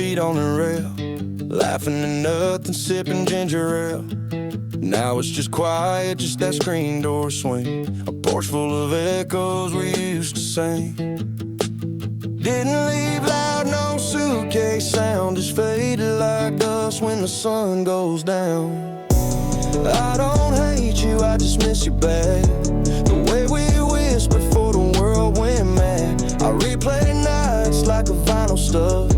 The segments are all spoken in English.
feet on the rail, laughing at nothing, sipping ginger ale. Now it's just quiet, just that screen door swing, a porch full of echoes we used to sing. Didn't leave loud, no suitcase sound, just faded like dust when the sun goes down. I don't hate you, I just miss you bad, the way we whispered before the world went mad. I replay the nights like a vinyl stub,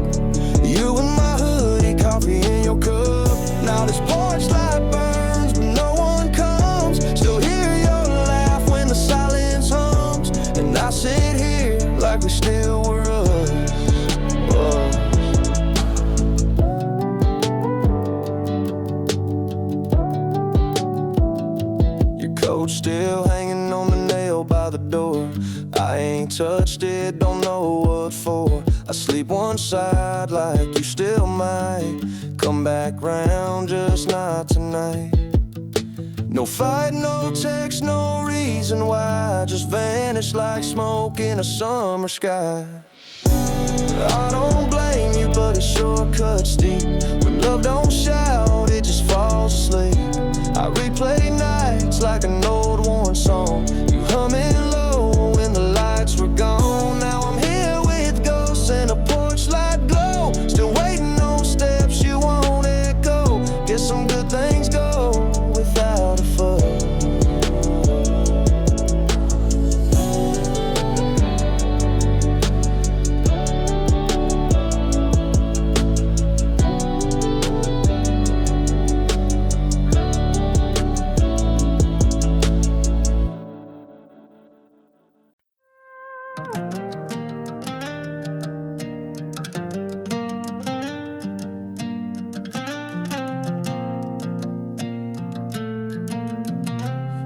you in my hoodie, coffee in your cup. Now this porch light burns, but no one comes. Still hear your laugh when the silence hums, and I sit here like we still were us. Your coat's still hanging on the nail by the door. I ain't touched it, don't know what for. I sleep one side like you still might come back round, just not tonight. No fight, no text, no reason why, just vanish like smoke in a summer sky. I don't blame you, but it sure cuts deep. When love don't shout, it just falls asleep. I replay nights like an old worn song, you humming low when the lights were gone. Now I'm here with ghosts and a porch light glow, still waiting on steps you won't echo. Guess some good things go without a fuss.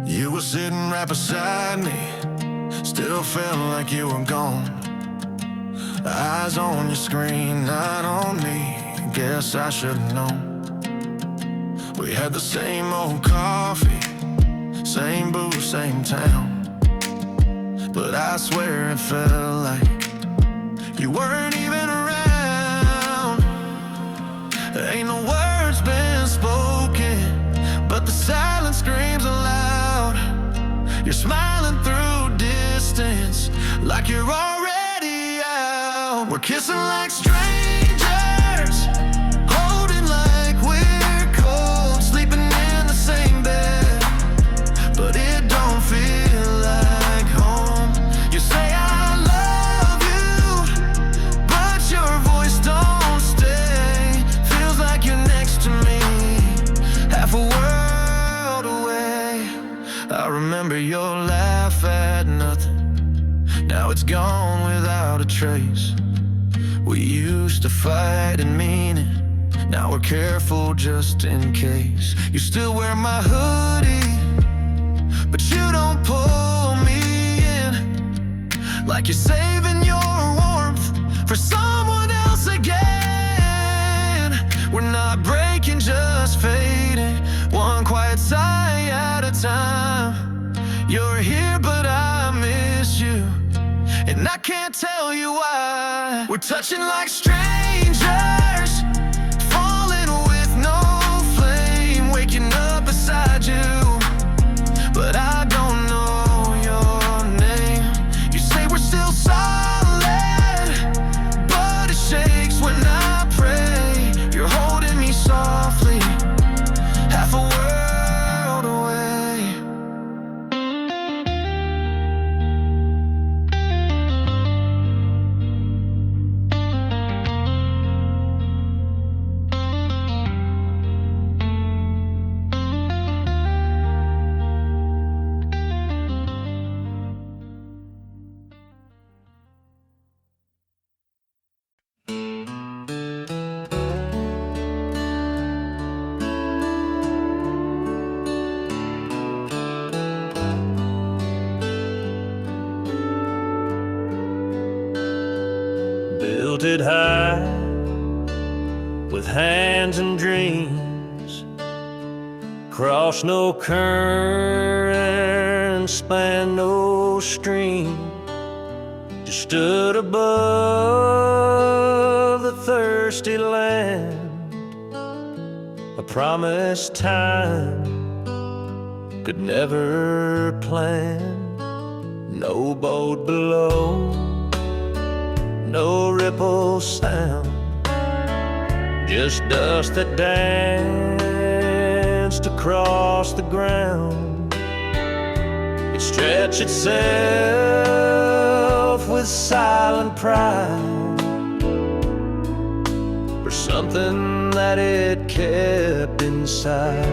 You were sitting right beside me, still felt like you were gone. Eyes on your screen, not on me, guess I should've known. We had the same old coffee, same booze, same town, but I swear it felt like you weren't even around. Ain't no words been spoken, but the silence screams aloud. You're smiling through distance, like you're already out. We're kissing like strangers, holding like we're cold, sleeping in the same bed, but it don't feel like home. You say I love you, but your voice don't stay. Feels like you're next to me, half a world away. I remember your laugh at nothing, now it's gone without a trace. We used to fight and mean it, now we're careful just in case. You still wear my hoodie, but you don't pull me in, like you're saving your warmth for someone else again. We're not breaking, just fading, one quiet sigh at a time. You're here, but I miss you, and I can't tell you why. We're touching like strangers, falling with no flame, waking up beside you, but I don't know your name. You say we're still solid, but it shakes when I pray. You're holding me softly, half a world away. Built it high with hands and dreams, cross no current, span no stream, just stood above the thirsty land, a promised time could never plan. No boat below, no ripple sound, just dust that danced across the ground. It stretched itself with silent pride for something that it kept inside.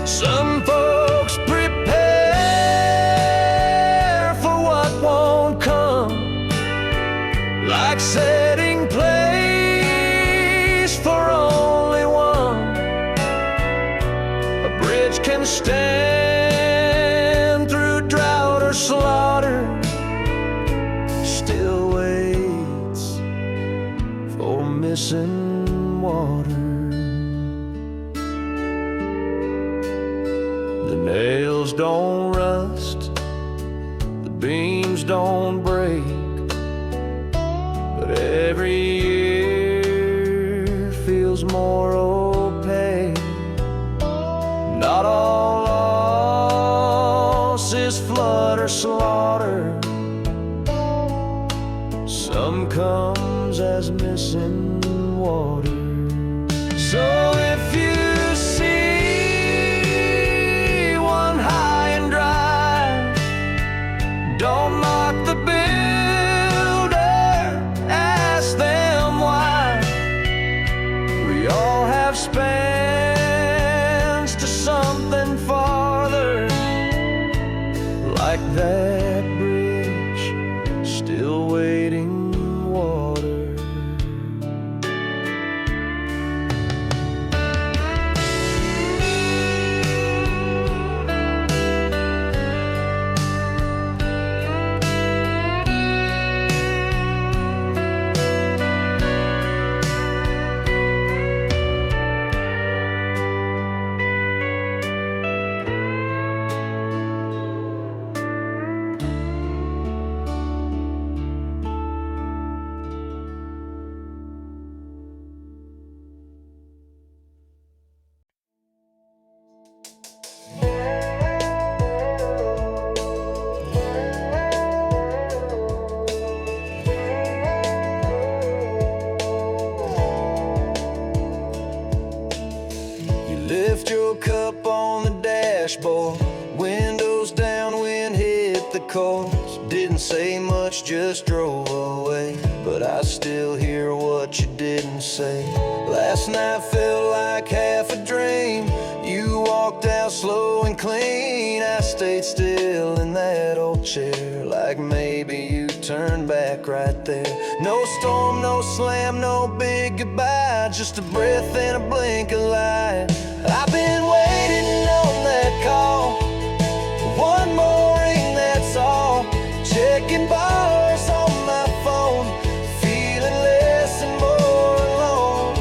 Some folks prepare for what won't come, like setting place for only one. A bridge can stand through drought or slaughter, still waits for missing water. The nails don't rust, the beams don't break, but every year feels more opaque. Not all loss is flood or slaughter, some comes as missing water. So if you see one high and dry, don't mock the builder, ask them why. We all have spans to something farther, like that bridge still waiting water. Lift your cup on the dashboard, windows down, wind hit the coals. Didn't say much, just drove away, but I still hear what you didn't say. Last night felt like half a dream. You walked out slow and clean. I stayed still in that old chair, like maybe you turned back right there. No storm, no slam, no big goodbye, just a breath and a blink of light. I've been waiting on that call, one more ring, that's all. Checking bars on my phone, feeling less and more alone.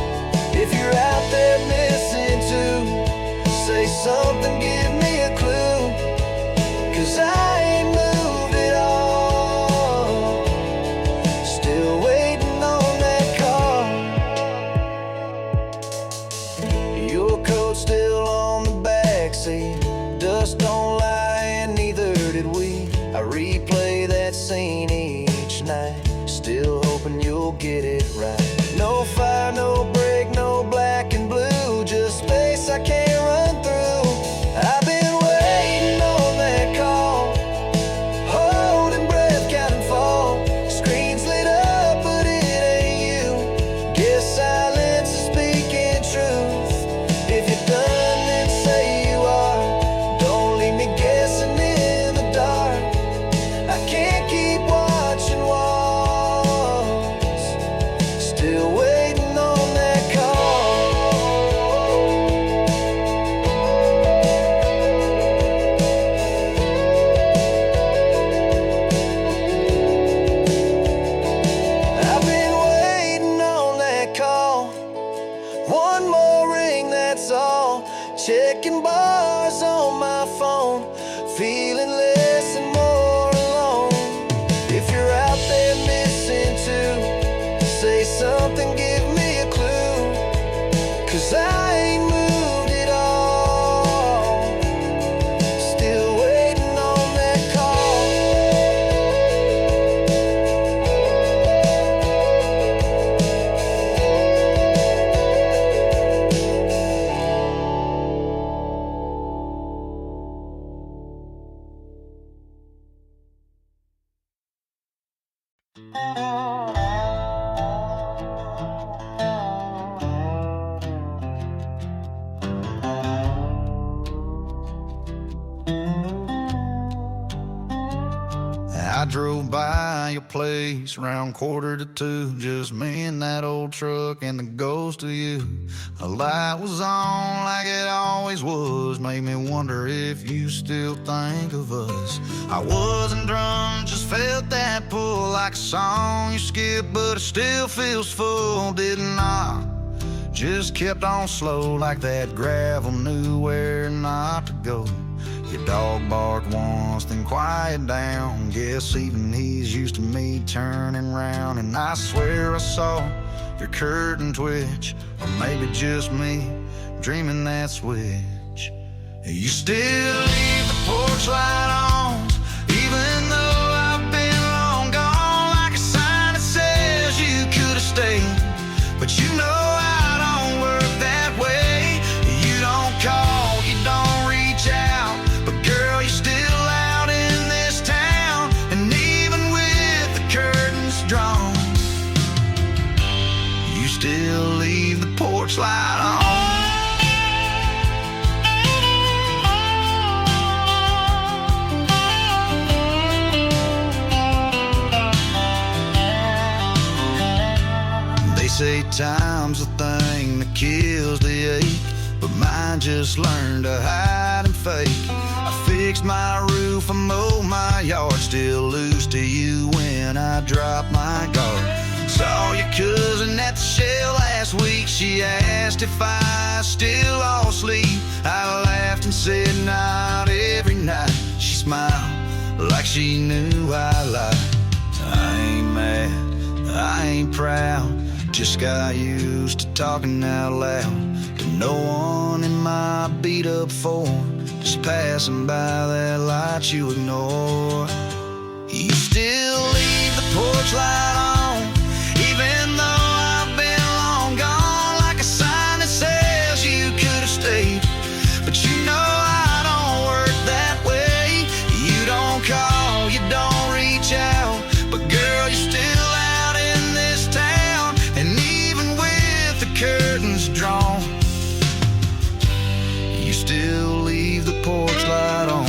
If you're out there missing too, say something, give me a clue, 'cause I ain't moved at all. Still waiting on that call. Your coat's still on the backseat, dust don't lie and neither did we. I replay that scene each night, still hoping you'll get it right. No fire, no break, no black and blue, just space I can't run through. I've been waiting on that call, holding breath, counting fall. Screen's lit up, but it ain't you. Guess silence is speaking truth. If you're done, then say you are. Don't leave me guessing in the dark. I can't keep watching walls, still waiting on that call. I've been waiting on that call, one more ring, that's all. Checking bars on my phone, feeling less and more alone. If you're out there missing too, say something, give drove by your place around 1:45, just me and that old truck and the ghost of you. A light was on like it always was, made me wonder if you still think of us. I wasn't drunk, just felt that pull like a song you skip, but it still feels full, didn't I? Just kept on slow like that gravel knew where not to go. Your dog barked once, then quiet down. Guess even he's used to me turning round. And I swear I saw your curtain twitch, or maybe just me dreaming that switch. You still leave the porch light on, even though I've been long gone, like a sign that says you could have stayed. But you know I don't work that way. You don't call, you don't reach out, but girl, you're still out in this town. And even with the curtains drawn, you still leave the porch light on. They say time's the thing that kills the ache, but mine just learned to hide and fake. I fixed my roof, I mowed my yard, still lose to you when I drop my guard. Saw your cousin at the Shell last week, she asked if I still all asleep. I laughed and said not every night. She smiled like she knew I lied. I ain't mad, I ain't proud, just got used to talking out loud to no one in my beat up form, just passing by that light you ignore. You still leave the porch light on, even though I've been long gone, like a sign that says you could have stayed. But you know I don't work that way. You don't call, you don't reach out, but girl, you're still out in this town. And even with the curtains drawn, you still leave the porch light on.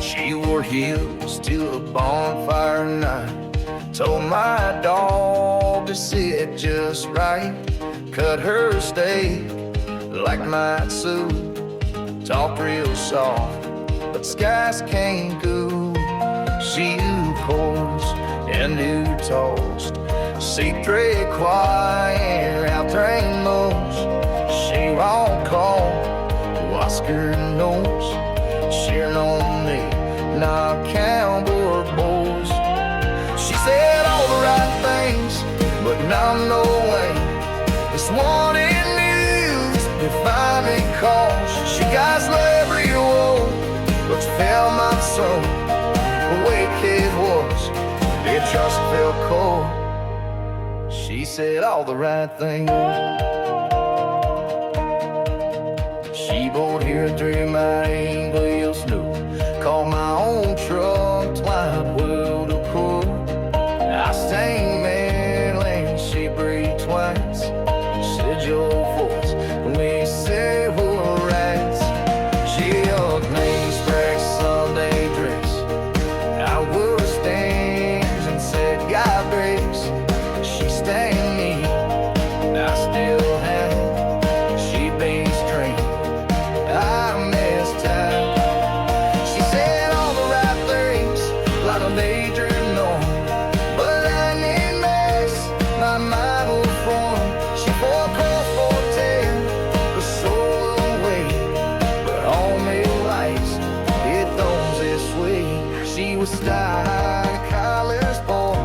She wore heels to a bonfire night, told my dog to sit just right, cut her steak like my soup, talked real soft, but skies can't go. She who pours and who toast, see très quiet, out-trained most. She won't call, wask her nose, cheering on me, not cowboy boys. She said all the right things, but not no way. This one in news define me cause she got celebrity woe, but felt my soul. The way kid was, it just felt cold. She said all the right things. She bought here through my English snow, called my own truck, twilight world of cool. I sang Maryland, she breathed twice, said your voice when we say we're rats. She hugged me, spragged Sunday dress, I wore stains and said God breaks. She stained me, I still have it. She been straight, I missed time. She said all the right things, like a major norm, but I need mess, my mind will form. She forecast 410, the soul away, but all me lights, it don't this way. She was style like a college boy,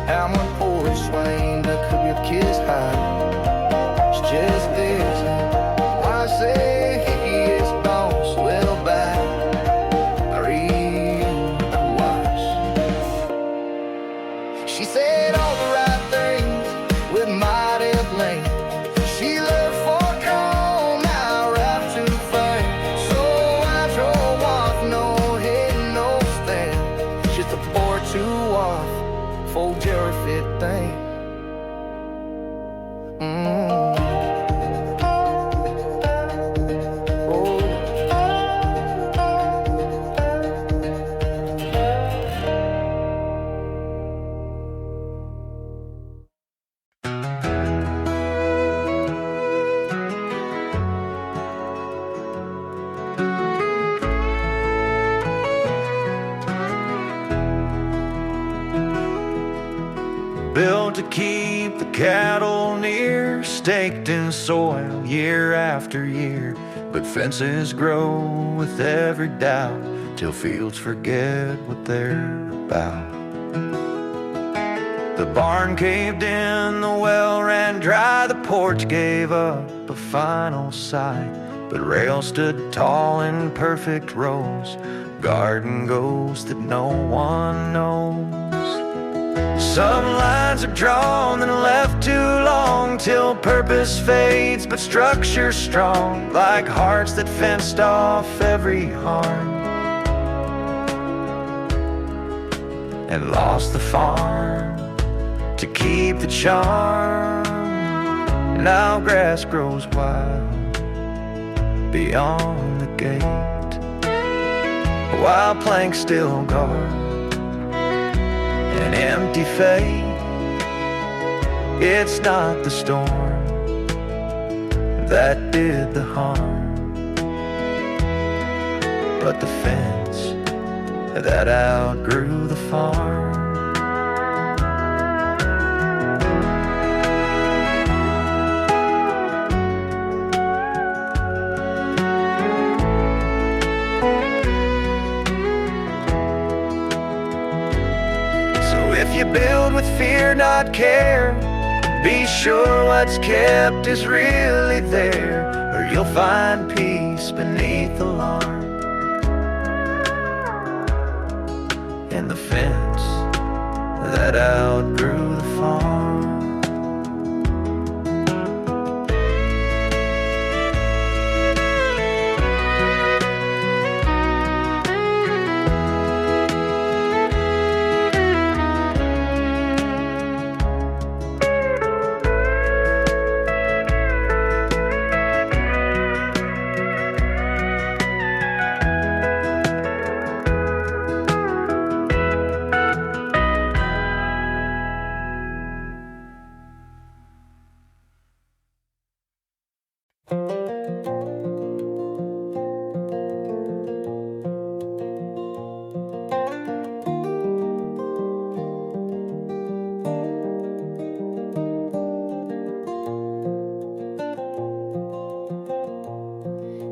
how my porch swing, the could your kiss high. keep the cattle near, staked in soil year after year. But fences grow with every doubt, till fields forget what they're about. The barn caved in, the well ran dry, the porch gave up a final sigh. But rails stood tall in perfect rows, guarding ghosts that no one knows. Some lines are drawn and left too long, till purpose fades but structure's strong, like hearts that fenced off every harm and lost the farm to keep the charm. Now grass grows wild beyond the gate, while planks still guard an empty fate. It's not the storm that did the harm, but the fence that outgrew the farm. If you build with fear, not care, be sure what's kept is really there, or you'll find peace beneath alarm. And the fence that outgrew the farm.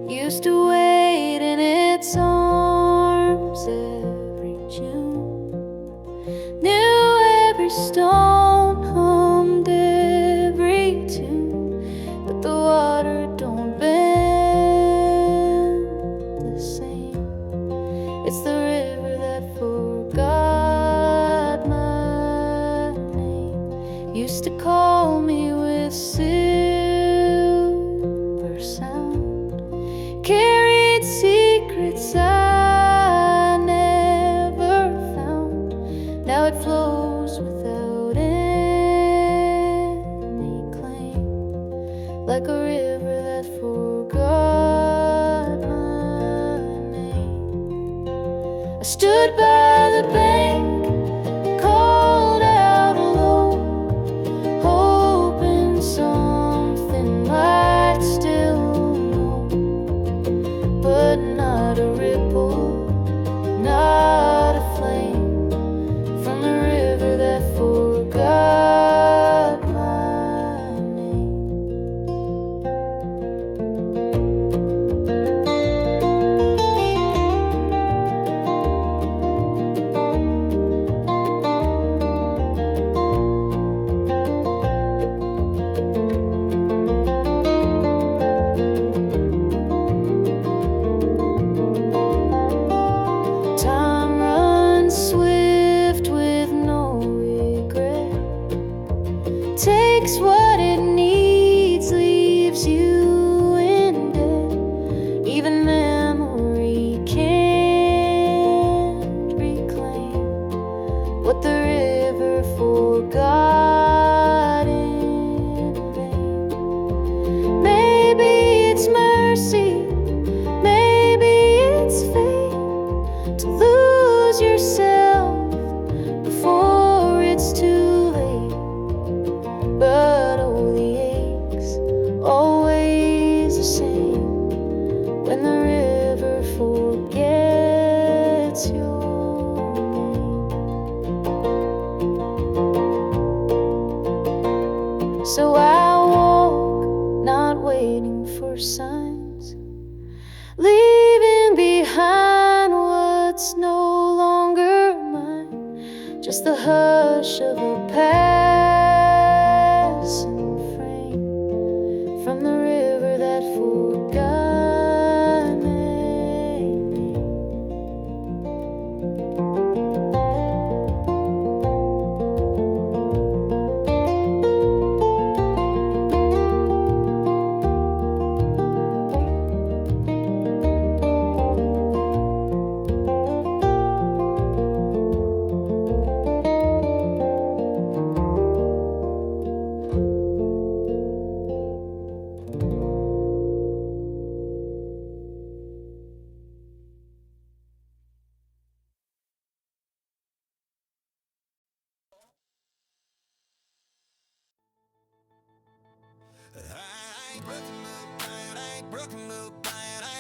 Used to wait in its arms every June, knew every stone, hummed every tune, but the water don't bend the same. It's the river that forgot my name. Used to call me with silver sound, carried secrets I never found. Now it flows without any claim, like a river that forgot my name. I stood by the bank, called out alone, hoping something might still know. But not a ripple, not a flame, from the river that forgot my name.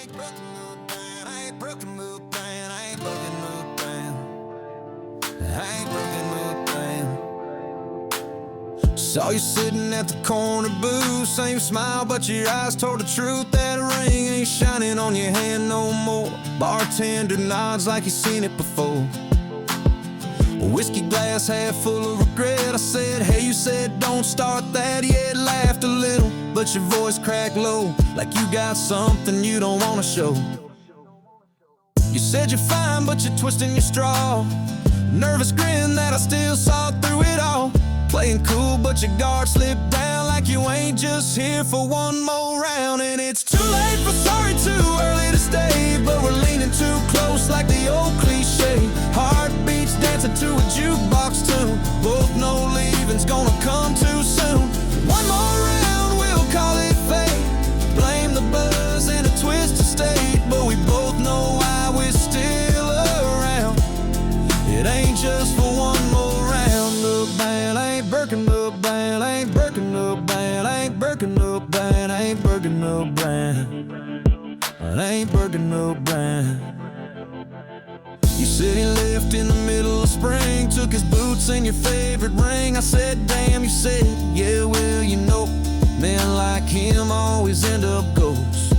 ain't broken no band, I ain't broken no band, I ain't broken no band, I ain't broken no band. Saw you sitting at the corner booth, same smile, but your eyes told the truth. That ring ain't shining on your hand no more. Bartender nods like he's seen it before. A whiskey glass half full of regret. I said, hey, you said don't start that. Yeah, it laughed a little, but your voice cracked low, like you got something you don't wanna show. You said you're fine, but you're twisting your straw. Nervous grin that I still saw through it all. Playing cool, but your guard slipped down, like you ain't just here for one more round. And it's too late for sorry, too early to stay, but we're leaning too close like the old cliche. Heartbeats dancing to a jukebox tune. Both know leaving's gonna come too soon. One more round, we'll call it fate. Blame the buzz in a twisted state, but we both know why we're still around. It ain't just for one more round. Look, man, I ain't Birkin no band, I ain't Birkin no band, I ain't Birkin no band, I ain't Birkin no brand, I ain't Birkin no brand. You said he left in the middle of spring, took his boots and your favorite ring. I said, damn, you said, yeah, well, you know, men like him always end up ghosts.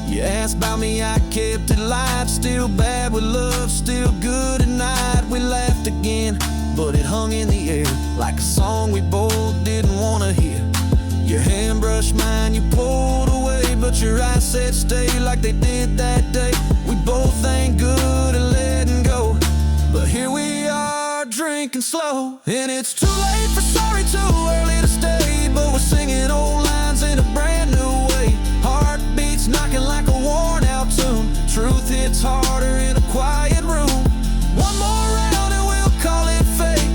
You asked about me, I kept it light. Still bad with love, still good at night. We laughed again, but it hung in the air like a song we both didn't wanna hear. Your hand brushed mine, you pulled away, but your eyes said stay like they did that day. We both ain't good at letting go, but here we are drinking slow. And it's too late for sorry, too early to stay, but we're singing old lines in a brand new way. Heartbeats knocking like a worn out tune. Truth hits harder in a quiet room. One more round and we'll call it fate.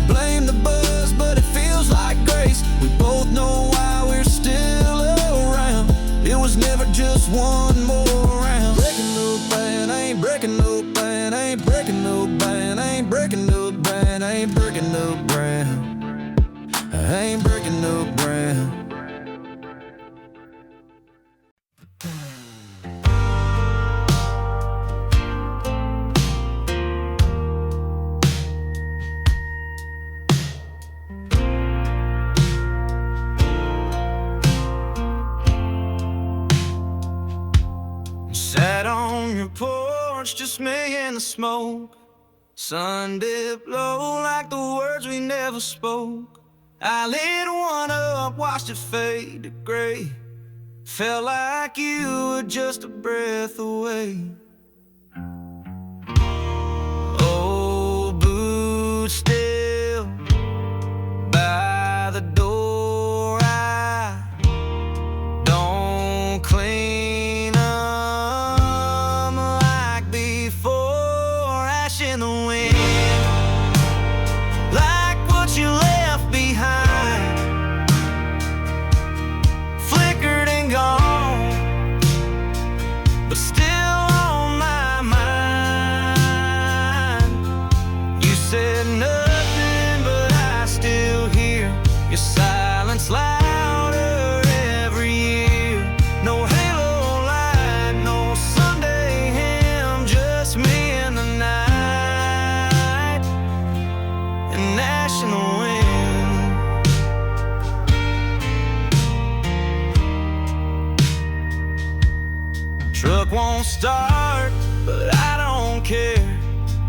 Blame the buzz, but it feels like grace. We both know why we're still around. It was never just one more round. Breaking no band, I ain't breaking no band, I ain't breaking no band, I ain't breaking no band, I ain't breaking no brand, I ain't breaking no brand. Sat on your porch, just me and the smoke. Sun dipped low like the words we never spoke. I lit one up, watched it fade to gray. Felt like you were just a breath away. Old boots still by the door. I don't clean them like before. Ash in the wind, like what you left behind. Flickered and gone, but still on my mind. You said nothing, but I still hear your silence louder every year. No halo light, no Sunday hymn, just me and the night, and ash in the wind. Truck won't start, but I don't care.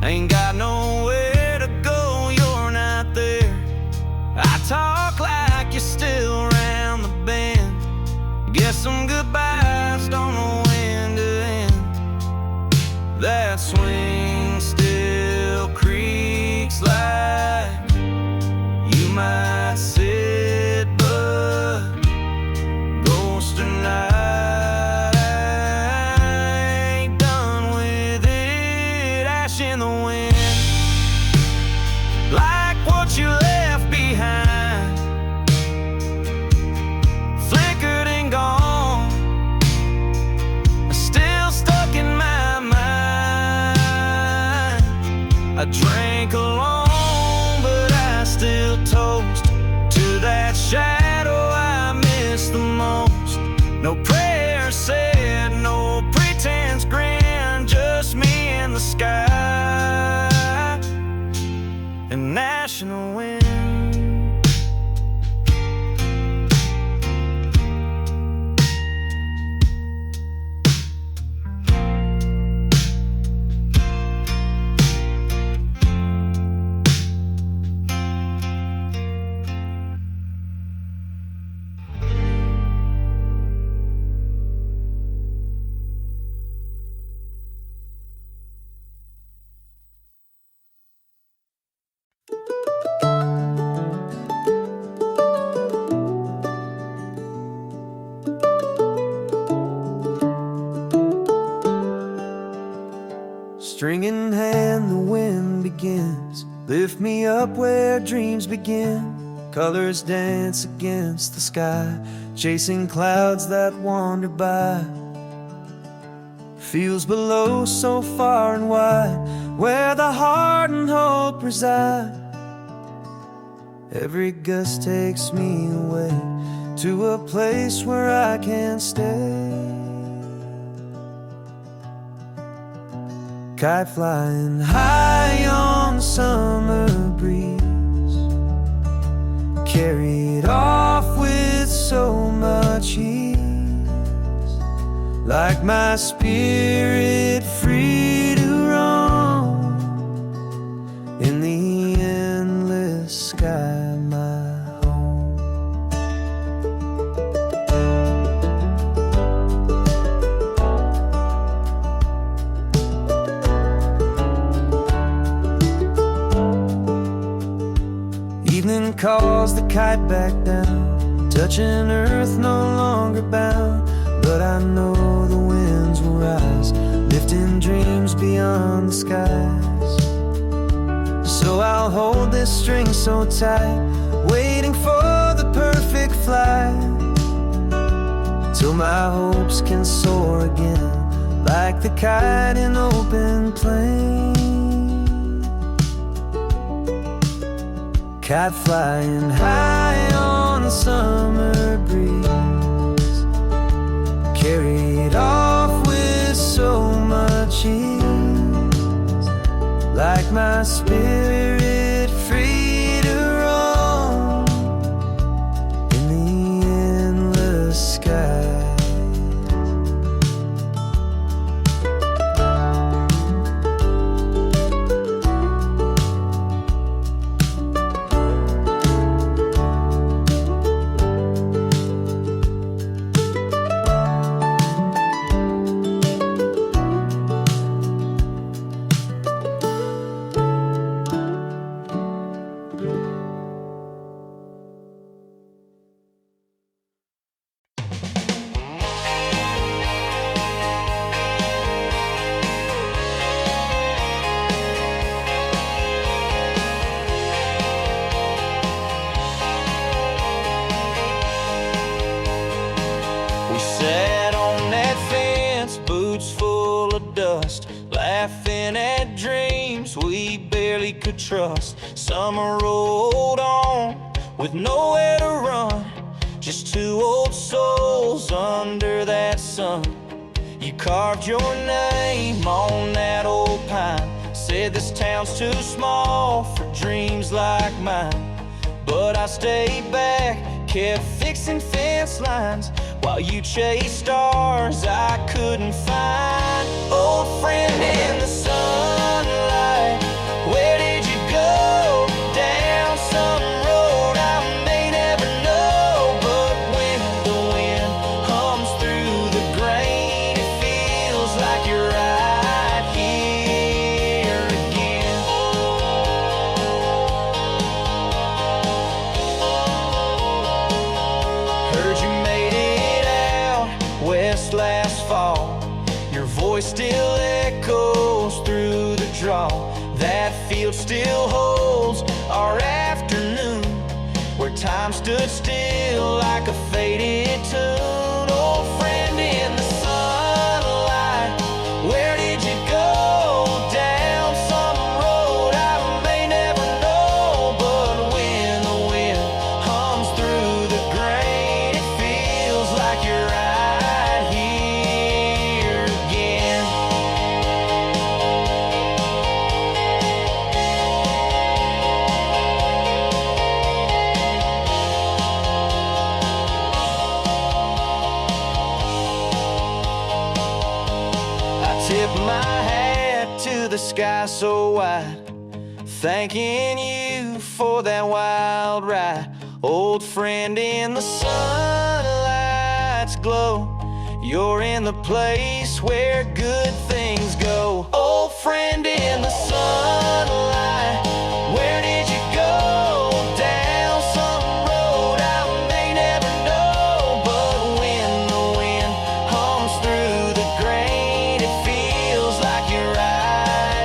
Ain't got nowhere to go, you're not there. I talk like you're still around the bend. Guess some goodbyes don't know when to end. That swing still creaks like you might sit, but ghost or night, in the wind, like what you left behind. Flickered and gone, still stuck in my mind. String in hand, the wind begins. Lift me up where dreams begin. Colors dance against the sky, chasing clouds that wander by. Fields below so far and wide, where the heart and hope reside. Every gust takes me away to a place where I can stay. Kite flying high on the summer breeze, carried off with so much ease, like my spirit free to roam in the endless sky, my home. Evening calls the kite back down, touching earth no longer bound. But I know the winds will rise, lifting dreams beyond the skies. So I'll hold this string so tight, waiting for the perfect flight, till my hopes can soar again, like the kite in open plain. Kite flying high on the summer breeze, carried off with so much ease, like my spirit free to roam in the endless sky. Sat on that fence, boots full of dust, laughing at dreams we barely could trust. Summer rolled on with nowhere to run, just two old souls under that sun. You carved your name on that old pine, said this town's too small for dreams like mine. But I stayed back, kept fixing fence lines, while you chased stars I couldn't find. Old friend in the sunlight, where did you go? Down some road I may never know. But when the wind hums through the grain, it feels like you're right here again. Heard you made it out west last fall. Your voice still echoes through the draw. That field still holds our afternoon, where time stood still like a faded tune. Old friend in the sunlight, where did you go? Down some road I may never know. But when the wind hums through the grain, it feels like you're right here again. I tip my hat to the sky so wide, thanking you for that wild ride. Old friend in the sunlight's glow, you're in the place where good things go. Old friend in the sunlight, where did you go? Down some road I may never know. But when the wind hums through the grain, it feels like you're right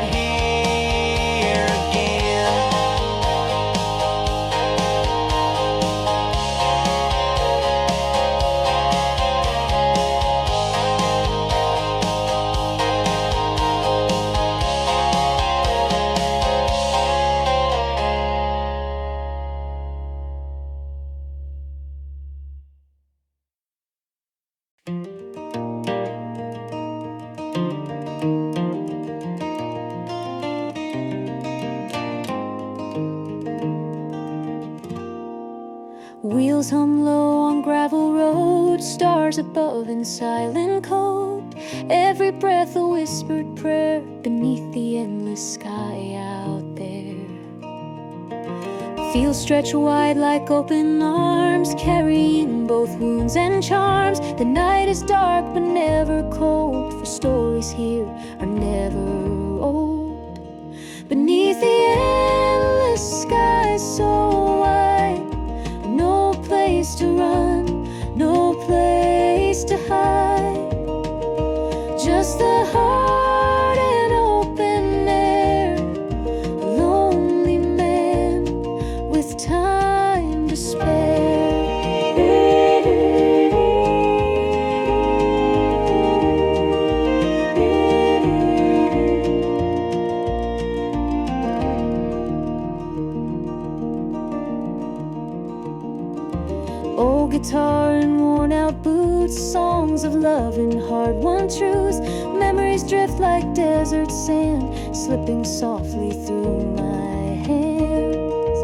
Wheels hum low on gravel roads, stars above in silent code. Every breath a whispered prayer beneath the endless sky out there. Fields stretch wide like open arms, carrying both wounds and charms. The night is dark but never cold, for stories here are never old. Beneath the endless sky so wide, no place to run, no place to hide. Just the heart and open air, a lonely man with time to spare. Old guitar and worn out boots, songs of love and hard-won truths. Memories drift like desert sand, slipping softly through my hands.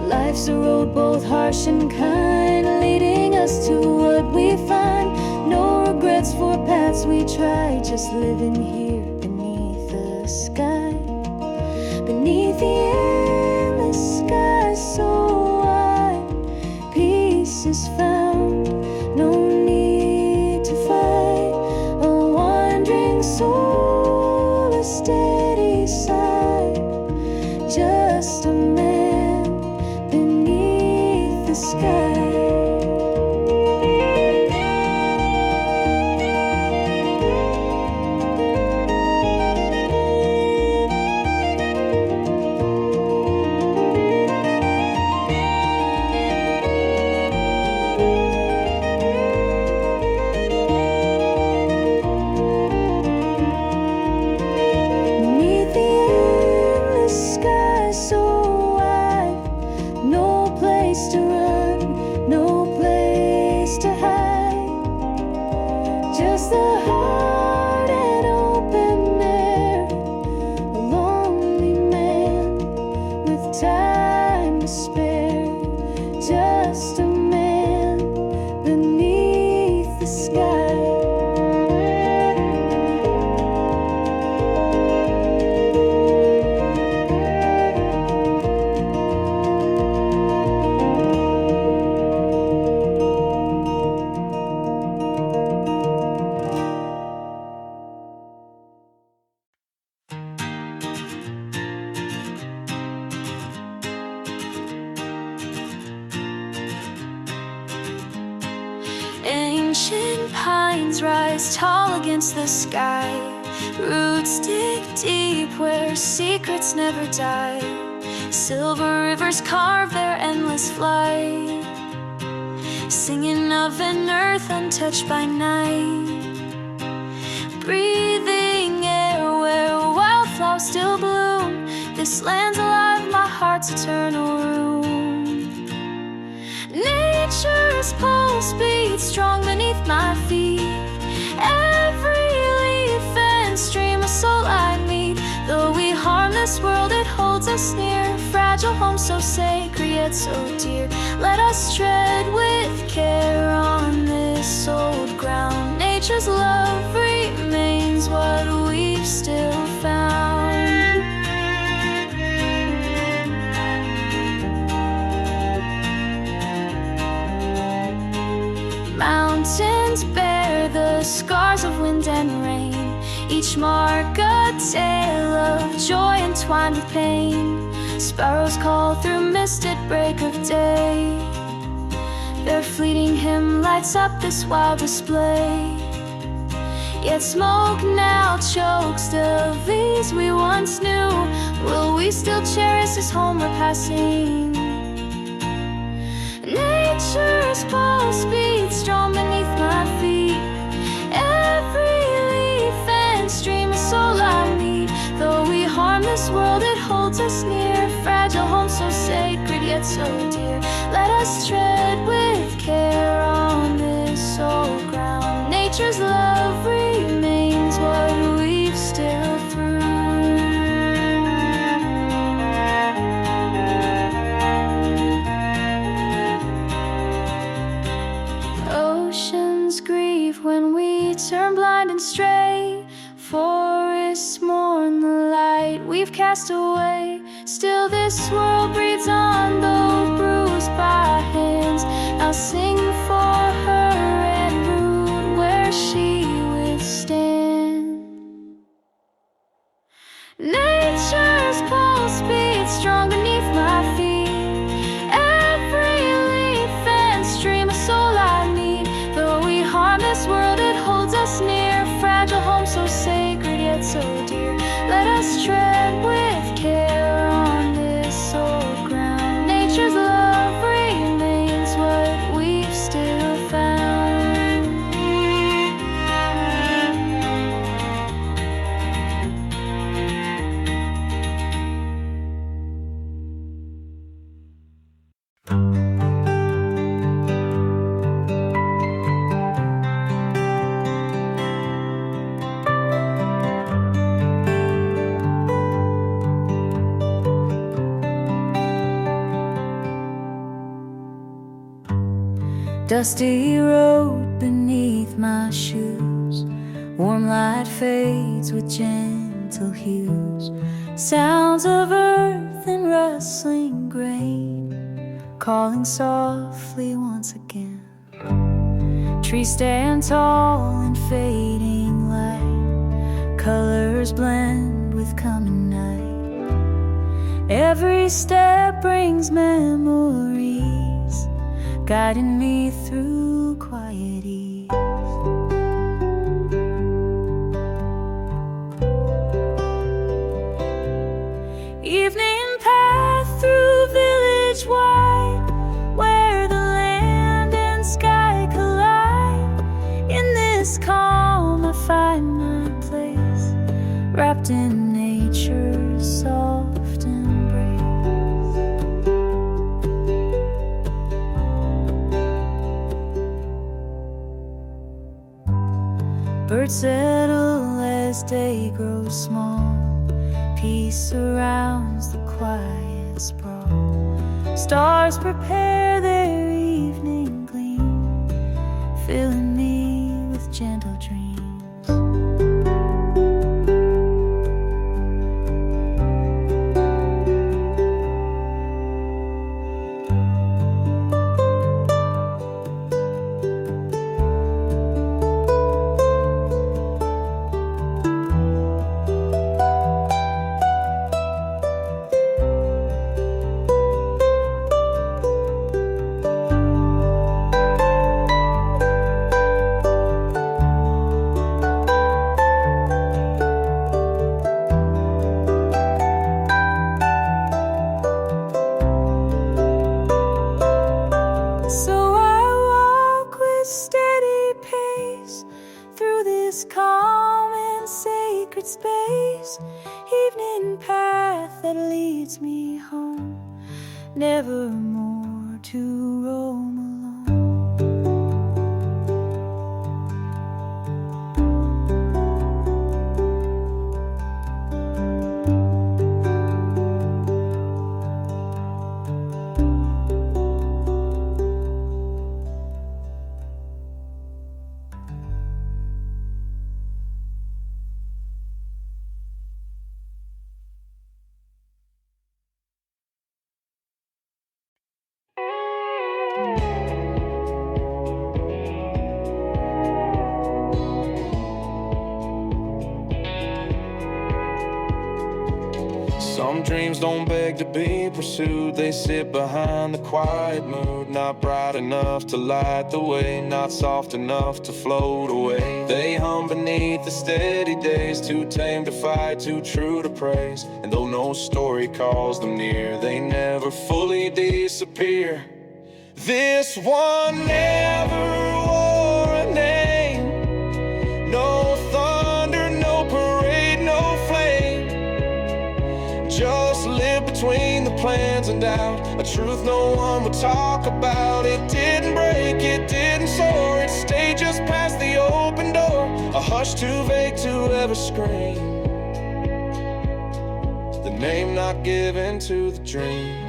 Life's a road both harsh and kind, leading us to what we find. No regrets for paths we tried, just living here beneath the sky. Beneath the endless sky so wide, peace is found, no need to fight. A wandering soul, a steady side, just a man beneath the sky. Just the heart and open air, a lonely man with time to spare. Just a man beneath the sky. Ancient pines rise tall against the sky. Roots dig deep where secrets never die. Silver rivers carve their endless flight, singing of an earth untouched by night. Breathing air where wildflowers still bloom. This land's alive, my heart's eternal room. Nature's pulse beats strong beneath my feet. Every leaf and stream a soul I meet. Though we harm this world, it holds us near. Fragile home so sacred yet so dear. Let us tread with care on this old ground. Nature's love remains what we've still found. Mountains bear the scars of wind and rain, each mark a tale of joy entwined with pain. Sparrows call through mist at break of day. Their fleeting hymn lights up this wild display. Yet smoke now chokes the these we once knew. Will we still cherish this home we're passing? Nature's pulse beats strong beneath my feet. Every leaf and stream a soul I meet. Though we harm this world, it holds us near. Fragile home so sacred yet so dear. Let us tread with care on this old ground. Nature's love remains what we passed away. Still this world breathes on, though bruised by hands. I'll sing for her and root where she withstand. Nature's pulse beats strong beneath my feet. Every leaf and stream a soul I need. Though we harm this world, it holds us near. Fragile home so sacred yet so dear. Let us tread with care on this old ground. Nature's love remains what we've still found. Dusty road beneath my shoes. Warm light fades with gentle hues. Sounds of earth and rustling grain calling softly once again. Trees stand tall in fading light. Colors blend with coming night. Every step brings memories, guiding me through quiet ease. Evening path through village wide, where the land and sky collide. In this calm I find my place, wrapped in nature's soft embrace. Birds settle as day grows small. Peace surrounds the quiet sprawl. Stars prepare their evening gleam, filling me with gentle dreams. Space, evening path that leads me home, never more to roam alone. Some dreams don't beg to be pursued. They sit behind the quiet mood. Not bright enough to light the way, not soft enough to float away. They hum beneath the steady days, too tame to fight, too true to praise. And though no story calls them near, they never fully disappear. This one never wore a name. No thunder, no parade, no flame. Just lived between the plans and doubt, a truth no one would talk about. It didn't break, it didn't soar, it stayed just past the open door. A hush too vague to ever scream, the name not given to the dream.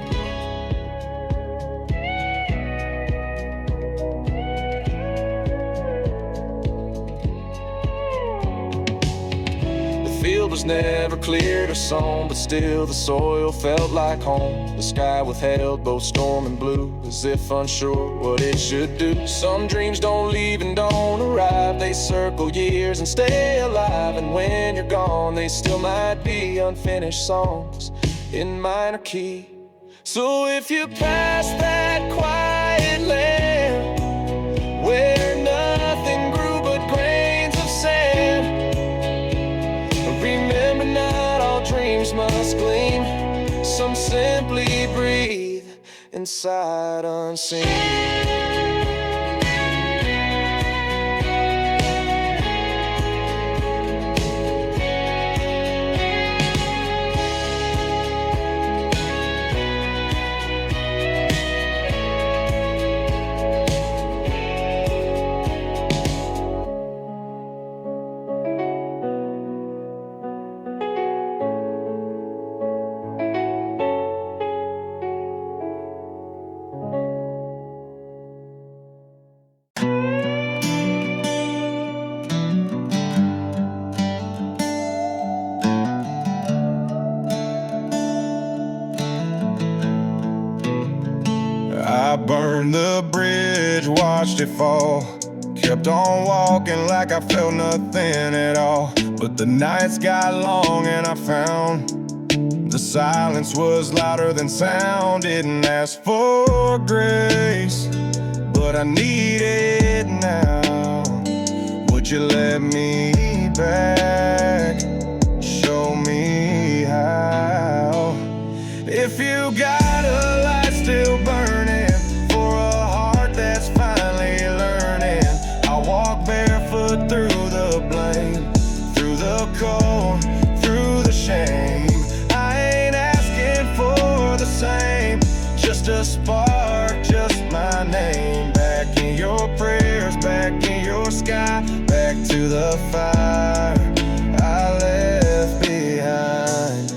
field was never cleared or sown, but still the soil felt like home. The sky withheld both storm and blue, as if unsure what it should do. Some dreams don't leave and don't arrive, they circle years and stay alive. And when you're gone, they still might be unfinished songs in minor key. So if you pass that quiet land where nothing grew but grains of sand, remember not all dreams must gleam. Some simply breathe inside unseen. I burned the bridge, watched it fall, kept on walking like I felt nothing at all. But the nights got long and I found the silence was louder than sound. Didn't ask for grace, but I need it now. Would you let me back? Show me how. If you got a light still burning for a heart that's finally learning, I'll walk barefoot through the blame, through the cold, through the shame. I ain't asking for the same, just a spark, just my name. Back in your prayers, back in your sky, back to the fire I left behind.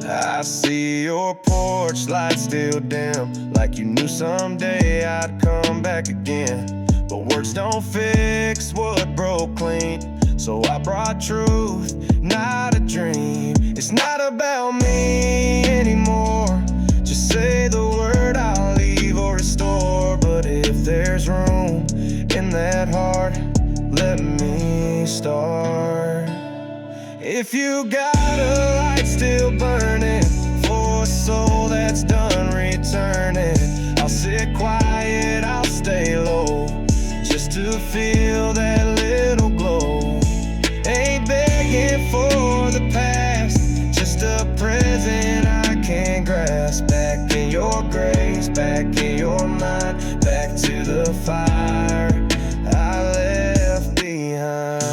I see your porch light still dim, like you knew someday I'd come back again. But words don't fix what broke clean, so I brought truth, not a dream. It's not about me anymore, just say the word, I'll leave or restore. But if there's room in that heart, let me start. If you got a light still burning for a soul that's done returning, I'll sit quiet, I'll stay low, just to feel that little glow. Ain't begging for the past, just a present I can grasp. Back in your grace, back in your mind, back to the fire I left behind.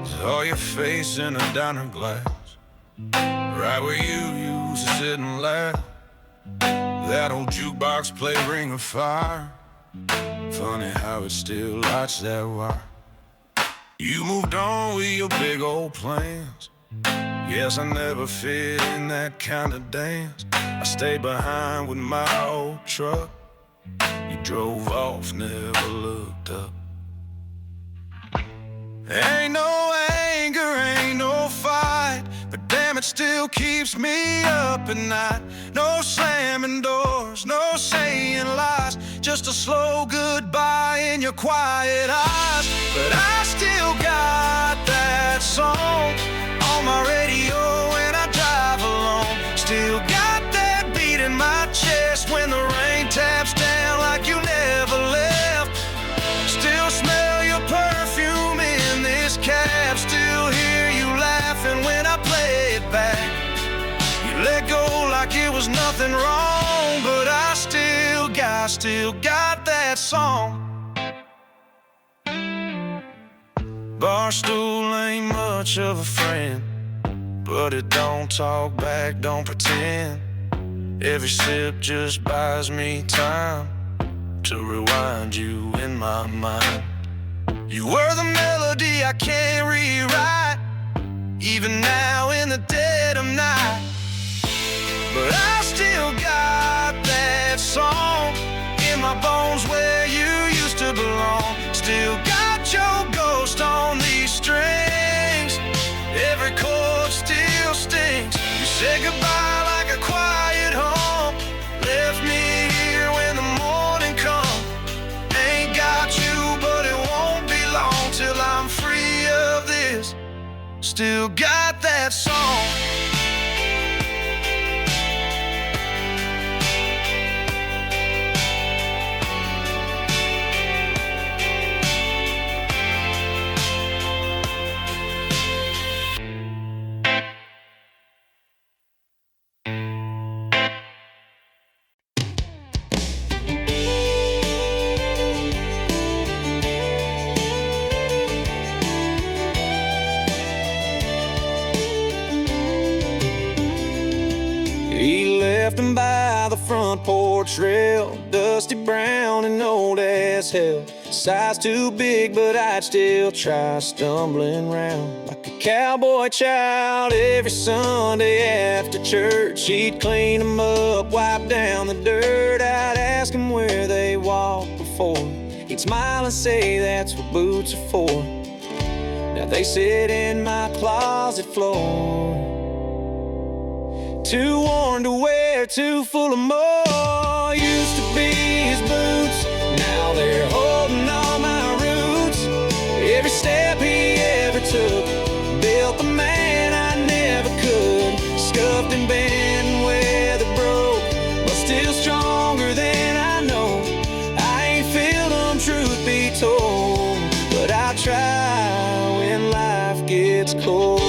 Saw your face in a diner glass, right where you used to sit and laugh. That old jukebox play Ring of Fire, funny how it still lights that wire. You moved on with your big old plans, guess I never fit in that kind of dance. I stayed behind with my old truck, you drove off, never looked up. Ain't no anger, ain't no fight, but damn it still keeps me up at night. No slamming doors, no saying lies, just a slow goodbye in your quiet eyes. But I still got that song on my radio when I drive alone. Still got that beat in my chest when the rain taps down like you never left. Still smell your perfume in this cab, still hear you laughing when I play it back. You let go like it was nothing wrong, but I still got still got that song. Barstool ain't much of a friend, but it don't talk back, don't pretend. Every sip just buys me time to rewind you in my mind. You were the melody I can't rewrite, even now in the dead of night. But I still got that song in my bones where you used to belong. Still got your ghost on these strings. Every chord still stings. You said goodbye like a quiet home. Left me here when the morning comes. Ain't got you, but it won't be long till I'm free of this. Still got that song. He left him by the front porch rail, dusty brown and old as hell. Size too big, but I'd still try stumbling round like a cowboy child. Every Sunday after church, he'd clean them up, wipe down the dirt. I'd ask him where they walked before. He'd smile and say that's what boots are for. Now they sit in my closet floor. Too worn to wear, too full of more. Used to be his boots, now they're holding all my roots. Every step he ever took built the man I never could. Scuffed and bent and weather broke, but still stronger than I know. I ain't filled them, truth be told, but I try when life gets cold.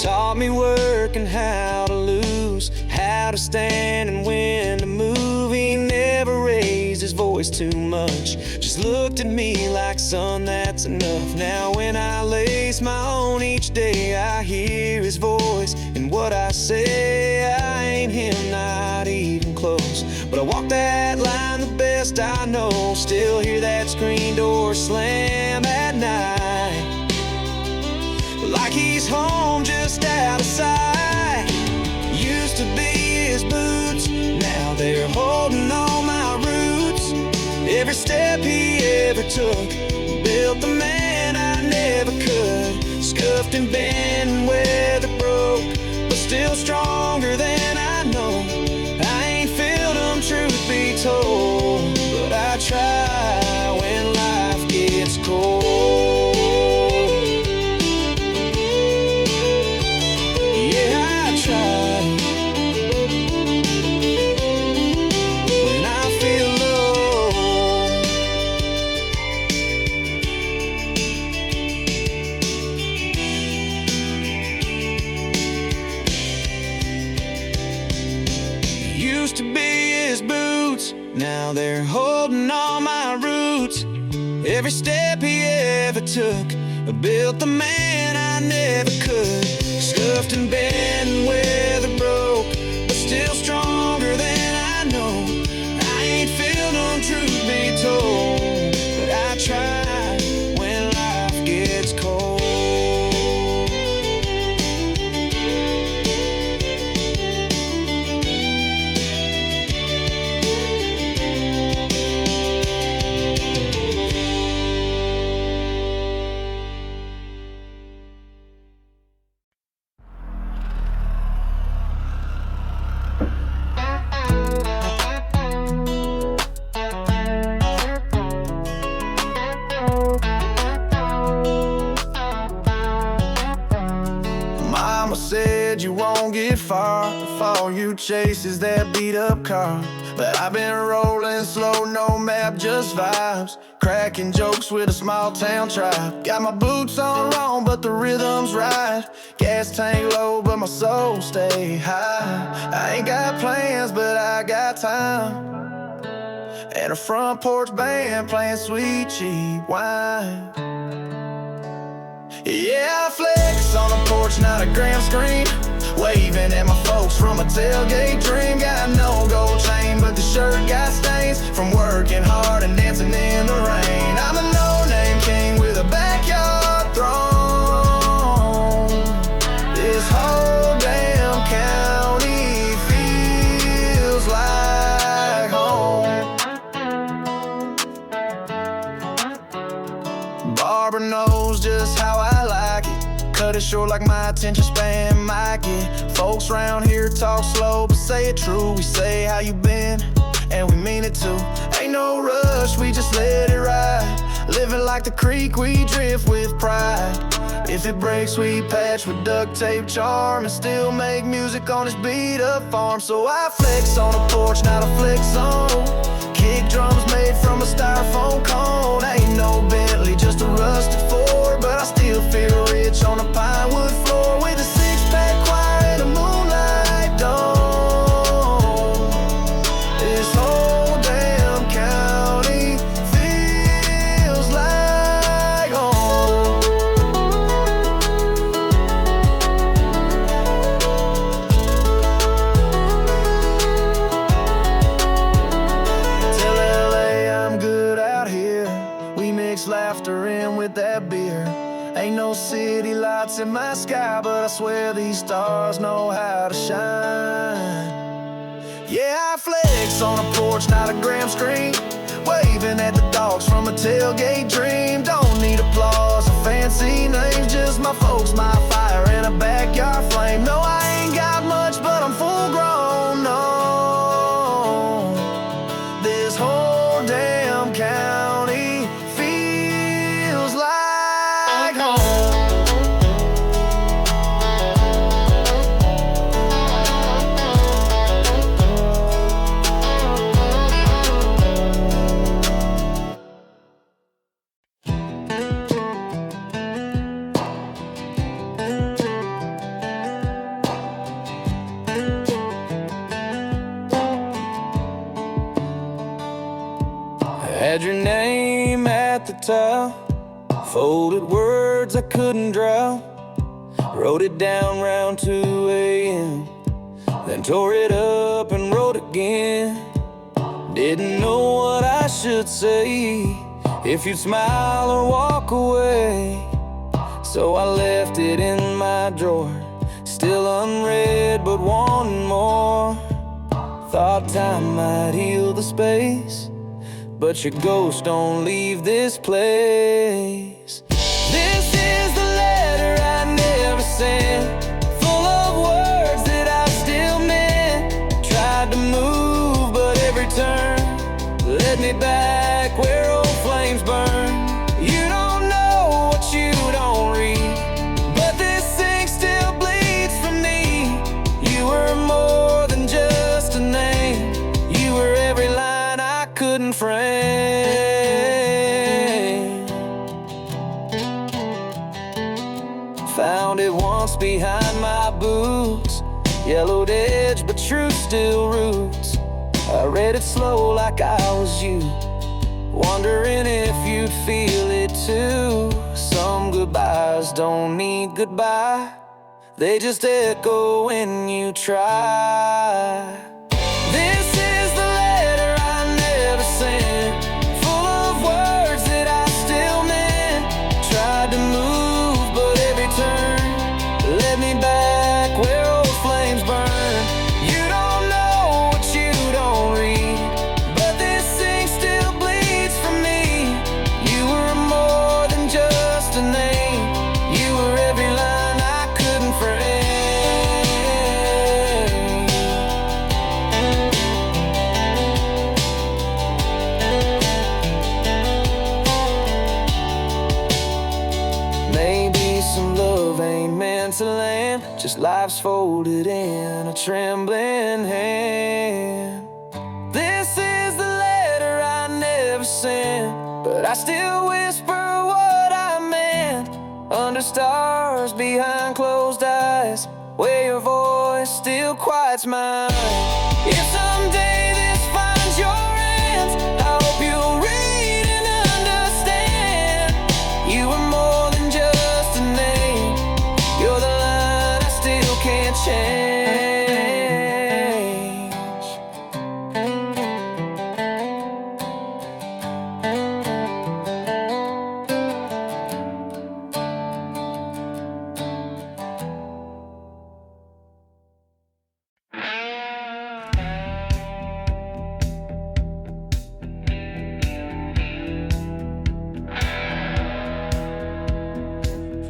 Taught me working how to lose, how to stand and when to move. He never raised his voice too much, just looked at me like, son, that's enough. Now when I lace my own each day, I hear his voice in what I say. I ain't him, not even close, but I walk that line the best I know. Still hear that screen door slam at night, like he's home just out of sight. Used to be his boots, now they're holding all my roots. Every step he ever took built the man I never could. Scuffed and bent and weather broke, but still stronger than I know. I ain't filled them, truth be told, but I try when life gets cold. Now they're holding all my roots. Every step he ever took built the man I never could. Scuffed and bent and weather broke, but still stronger than I know. I ain't filled them, truth be told, but I try when life gets cold. Said you won't get far if all you chase is that beat up car. But I've been rolling slow, no map, just vibes. cracking jokes with a small town tribe. Got my boots on wrong, but the rhythm's right. Gas tank low, but my soul stay high. I ain't got plans, but I got time. And a front porch band playing sweet, cheap wine. Yeah, I flex on a porch, not a gram screen. Waving at my folks from a tailgate dream. Got no gold chain, but the shirt got stains from working hard and dancing in the rain. I'm a no-name king with a backyard throne. This whole damn county feels like home. Barbara knows just how I like it. Cut it short like my attention span might get. Folks round here talk slow, but say it true. We say how you been, and we mean it too. Ain't no rush, we just let it ride. Living like the creek, we drift with pride. If it breaks, we patch with duct tape charm, and still make music on this beat up farm. So I flex on a porch, not a flex zone. Kick drums made from a styrofoam cone. Ain't no Bentley, just a rusted Ford, but I still feel rich on a pine wood floor with a six-pack choir and a moonlight dome. This whole damn county feels like home. Tell LA I'm good out here. We mix laughter in with that beer. Ain't no city lights in my sky, but I swear these stars know how to shine. Yeah, I flex on a porch, not a gram screen. Waving at the dogs from a tailgate dream. Don't need applause or fancy names, just my folks, my fire, and a backyard flame. No, I ain't got much, but I'm full grown, no. This whole damn county feels like home. Had your name at the top, folded words I couldn't drop. Wrote it down round 2 a.m., then tore it up and wrote again. Didn't know what I should say, if you'd smile or walk away. So I left it in my drawer, still unread but wanting more. Thought time might heal the space, but your ghost don't leave this place. This is the letter I never sent, full of words that I still meant. Tried to move, but every turn led me back where old flames burn. You don't know what you don't read, but this thing still bleeds from me. You were more than just a name, you were every line I couldn't frame. Found it once behind my boots, yellowed edge but truth still roots. I read it slow like I was you, wondering if you'd feel it too. Some goodbyes don't need goodbye, they just echo when you try. This is the letter I never sent, full of words that I still meant. Tried to move, but every turn led me back where old flames burn. You don't know what you don't read, but this thing still bleeds from me. You were more than just a name, you were every line I couldn't frame. Maybe some love ain't meant to land, just life's folded in a trembling hand. This is the letter I never sent, but I still whisper what I meant under stars behind closed eyes, where your voice still quiets mine. If someday this finds your hands, I hope you'll read and understand. You are more than just a name, you're the line I still can't change.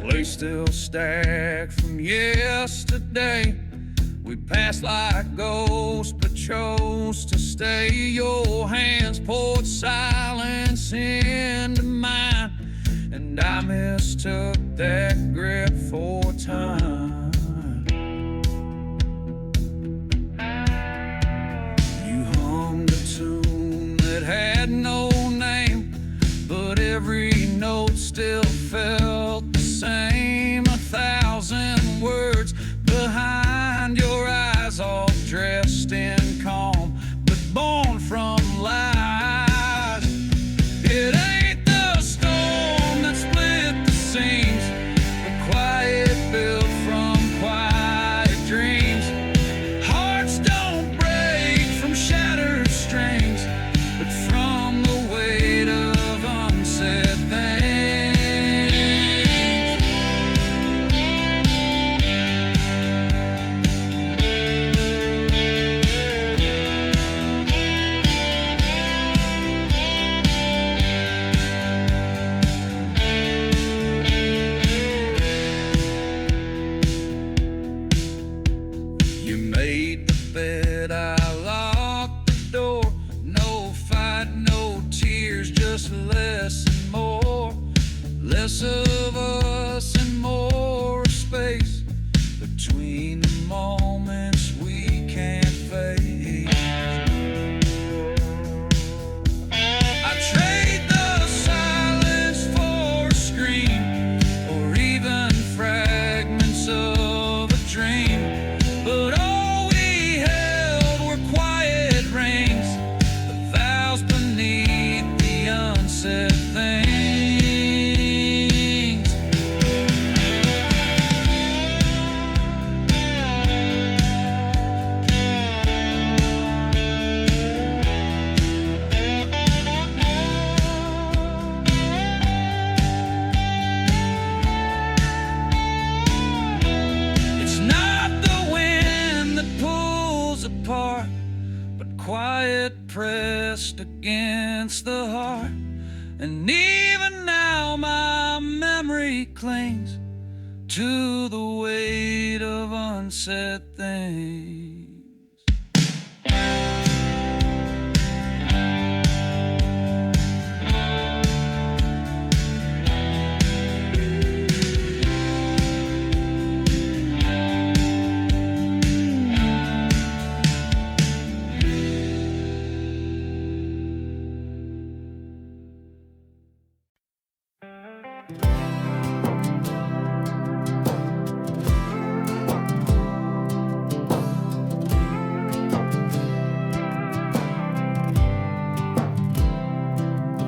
Plates still stacked from yesterday. We passed like ghosts but chose to stay. Your hands poured silence into mine, and I mistook that grip for time. You hummed a tune that had no name, but every note still felt the same. 1,000 words behind your eyes, all dressed in calm, but born from lies. It ain't the storm that split the seams, the quiet built from quiet dreams. Hearts don't break from shattered strings, but from the weight of unsaid things. You made the bed, I locked the door. No fight, no tears, just less and more. Less of us and more space between the moments we can't face. I trade the silence for a scream, or even fragments of a dream. But all we held were quiet rings, the vows beneath the unsaid things. It's not the wind that pulls apart, but quiet pressed against the heart. And even now my memory clings to the weight of unsaid things.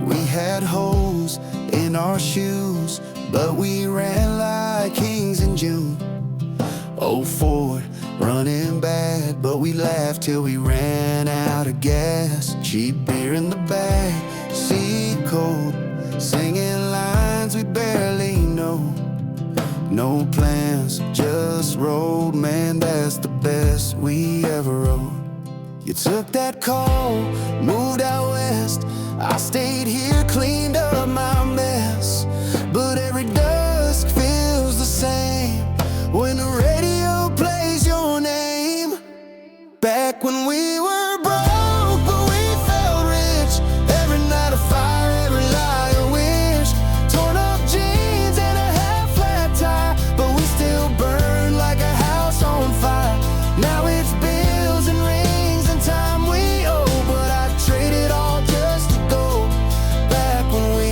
We had holes in our shoes, but we ran like kings in June. Oh, Ford, running bad, but we laughed till we ran out of gas. Cheap beer in the bag, sea cold, singing lines we barely know. No plans, just road, man, that's the best we ever wrote. You took that call, moved out west. I stayed here, cleaned up my mess. But every dusk feels the same when the radio plays your name. Back when we were broke, but we felt rich. Every night a fire, every lie a wish. Torn up jeans and a half-flat tire, but we still burn like a house on fire. Now it's bills and rings and time we owe, but I'd trade it all just to go back when we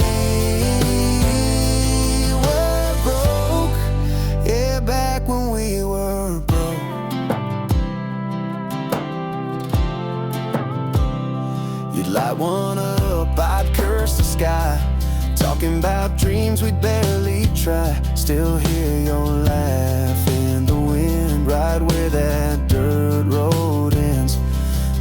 one up, I'd curse the sky. Talking about dreams we'd barely try. Still hear your laugh in the wind, right where that dirt road ends.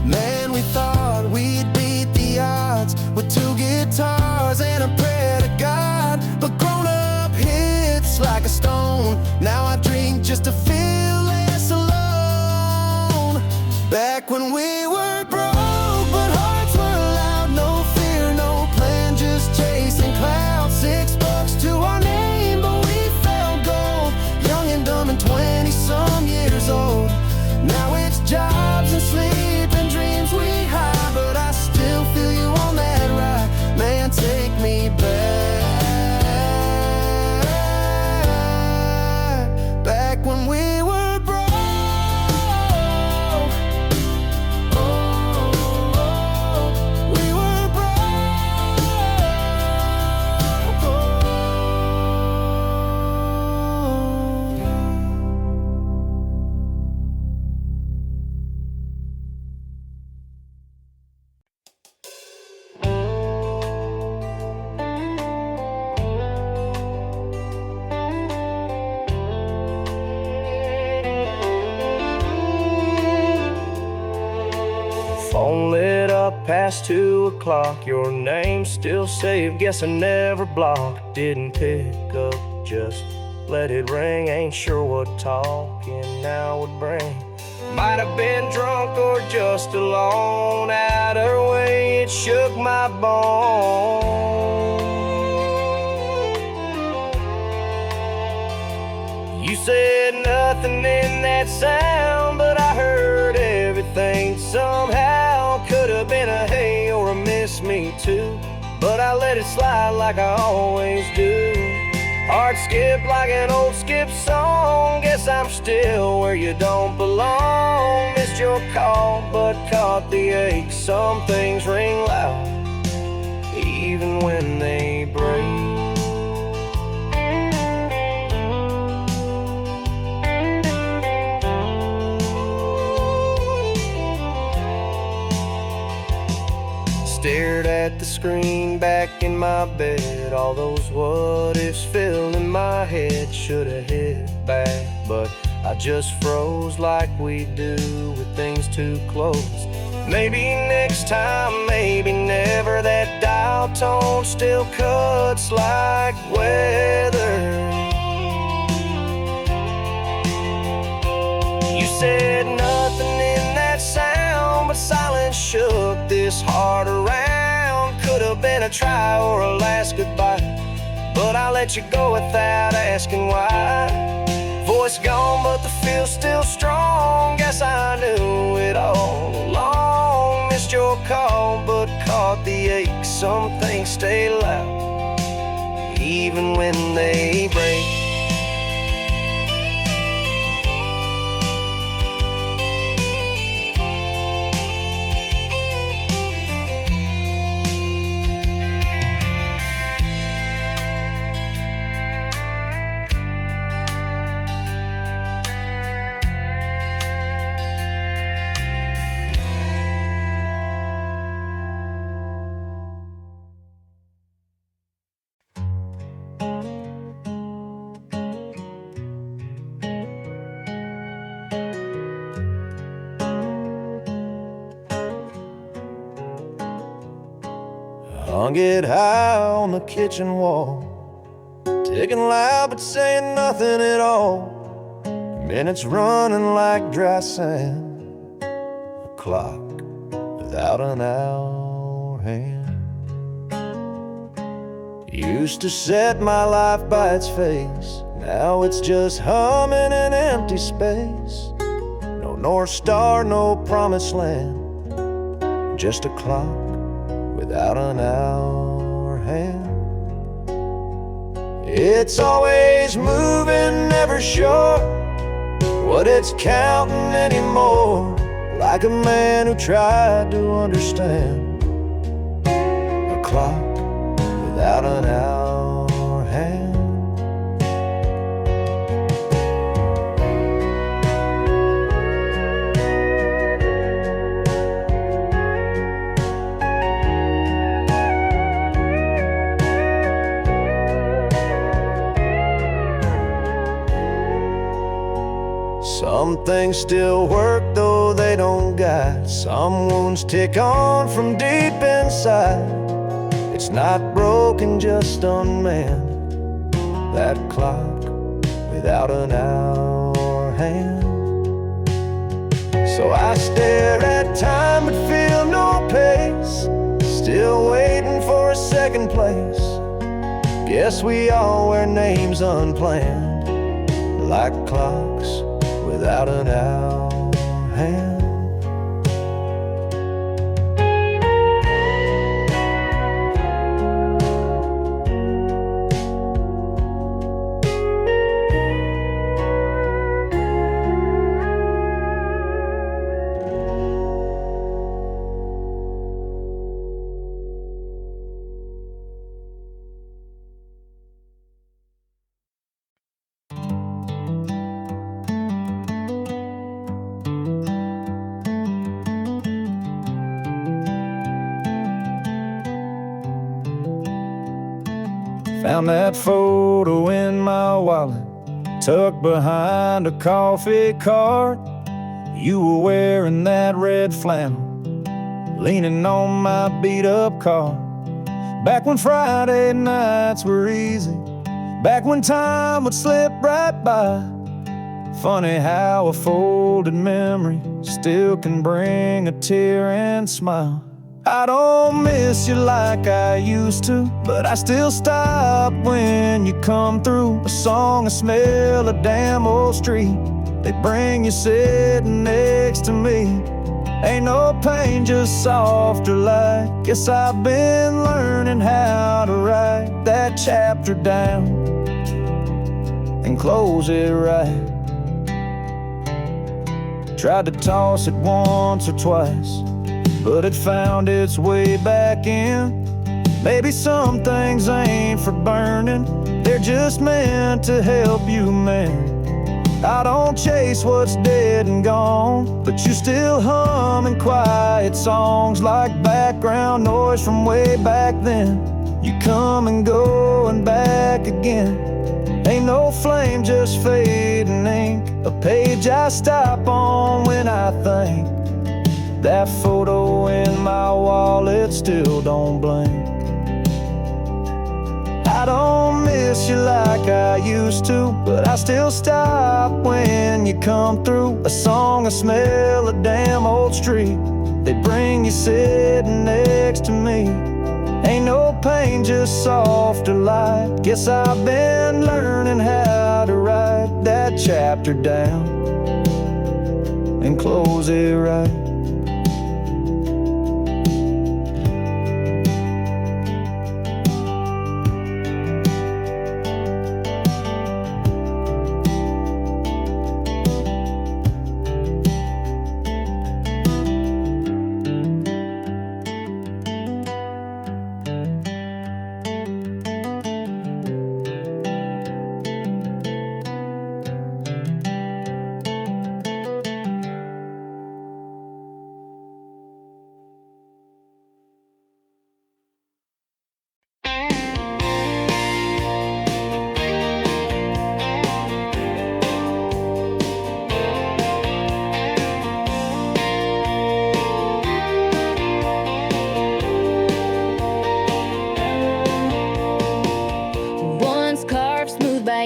Man, we thought we'd beat the odds with 2 guitars and a prayer to God. But grown up hits like a stone. Now I drink just to feel less alone. Back when we were broke, but hearts were loud. No fear, no plan, just chasing clouds. $6 to our name, but we felt gold. Young and dumb and 20-some years old. Now it's jobs and sleep and dreams we hide, but I still feel you on that ride. Man, take me back when we were broke. We were Phone lit up past 2 o'clock. Your name still saved, guess I never blocked. Didn't pick up, just let it ring. Ain't sure what talking now would bring. Might have been drunk or just alone. Either way, it shook my bones. You said nothing in that sound, but I heard everything somehow. Could have been a hey or a miss me too, but I let it slide like I always do. Heart skipped like an old skip song. Guess I'm still where you don't belong. Missed your call, but caught the ache. Some things ring loud, even when they break. Stared at the screen back in my bed. All those what ifs filled in my head. Should've hit back, but I just froze like we do with things too close. Maybe next time, maybe never. That dial tone still cuts like weather. You said nothing in that sound, but silence shook this heart around. Could have been a try or a last goodbye, but I let you go without asking why. Voice gone, but the feel's still strong. Guess I knew it all along. Missed your call, but caught the ache. Some things stay loud, even when they break. Hung it high on the kitchen wall, ticking loud but saying nothing at all. Minutes running like dry sand, a clock without an hour hand. Used to set my life by its face, now it's just humming in empty space. No North Star, no promised land, just a clock without an hour hand. It's always moving, never sure what it's counting anymore. Like a man who tried to understand a clock without an hour hand. Some things still work though they don't guide. Some wounds tick on from deep inside. It's not broken, just unmanned. That clock without an hour hand. So I stare at time but feel no pace. Still waiting for a second place. Guess we all wear names unplanned, like clocks without an hour hand. Found that photo in my wallet, tucked behind a coffee cart. You were wearing that red flannel, leaning on my beat-up car. Back when Friday nights were easy, back when time would slip right by. Funny how a folded memory still can bring a tear and smile. I don't miss you like I used to, but I still stop when you come through. A song, a smell, a damn old street, they bring you sitting next to me. Ain't no pain, just softer light. Guess I've been learning how to write that chapter down and close it right. Tried to toss it once or twice, but it found its way back in. Maybe some things ain't for burning, they're just meant to help you mend. I don't chase what's dead and gone, but you still humming quiet songs like background noise from way back then. You come and go and back again. Ain't no flame, just fading ink, a page I stop on when I think. That photo in my wallet still don't blink. I don't miss you like I used to, but I still stop when you come through. A song, a smell, a damn old street, they bring you sitting next to me. Ain't no pain, just softer light. Guess I've been learning how to write that chapter down and close it right.